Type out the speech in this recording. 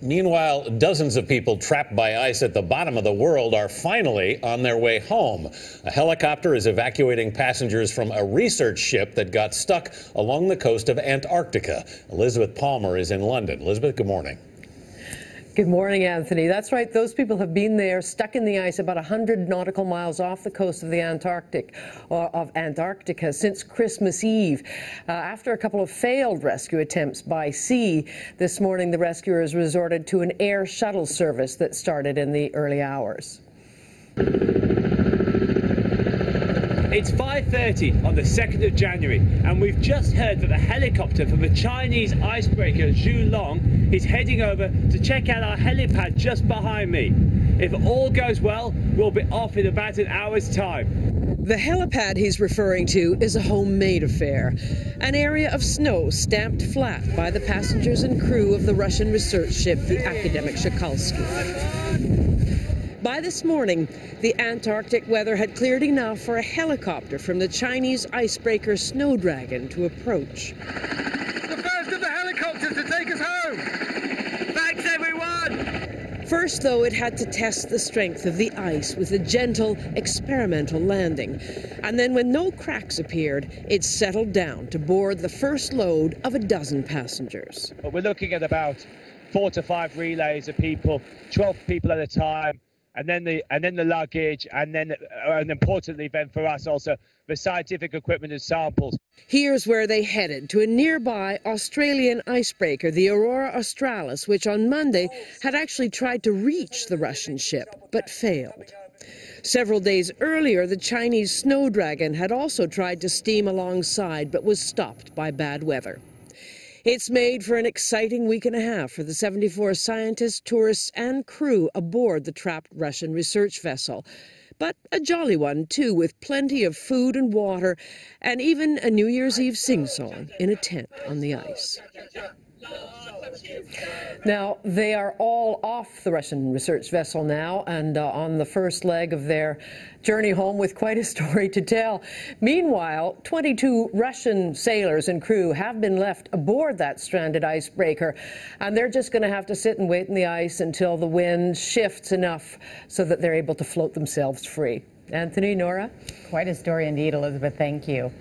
Meanwhile, dozens of people trapped by ice at the bottom of the world are finally on their way home. A helicopter is evacuating passengers from a research ship that got stuck along the coast of Antarctica. Elizabeth Palmer is in London. Elizabeth, good morning. Good morning, Anthony. That's right. Those people have been there, stuck in the ice about 100 nautical miles off the coast of the Antarctica since Christmas Eve. After a couple of failed rescue attempts by sea, this morning the rescuers resorted to an air shuttle service that started in the early hours. It's 5:30 on the 2nd of January, and we've just heard that the helicopter from the Chinese icebreaker Zhulong is heading over to check out our helipad just behind me. If all goes well, we'll be off in about an hour's time. The helipad he's referring to is a homemade affair, an area of snow stamped flat by the passengers and crew of the Russian research ship, the academic Shakalsky. By this morning, the Antarctic weather had cleared enough for a helicopter from the Chinese icebreaker Snowdragon to approach. The first of the helicopters to take us home! Thanks, everyone! First, though, it had to test the strength of the ice with a gentle, experimental landing. And then when no cracks appeared, it settled down to board the first load of a dozen passengers. But we're looking at about 4 to 5 relays of people, 12 people at a time. And then the luggage, and importantly then for us also, the scientific equipment and samples. Here's where they headed, to a nearby Australian icebreaker, the Aurora Australis, which on Monday had actually tried to reach the Russian ship, but failed. Several days earlier, the Chinese Snowdragon had also tried to steam alongside, but was stopped by bad weather. It's made for an exciting week and a half for the 74 scientists, tourists and crew aboard the trapped Russian research vessel. But a jolly one, too, with plenty of food and water and even a New Year's Eve sing-song in a tent on the ice. Now, they are all off the Russian research vessel now and on the first leg of their journey home with quite a story to tell. Meanwhile, 22 Russian sailors and crew have been left aboard that stranded icebreaker, and they're just going to have to sit and wait in the ice until the wind shifts enough so that they're able to float themselves free. Anthony, Nora? Quite a story indeed, Elizabeth. Thank you.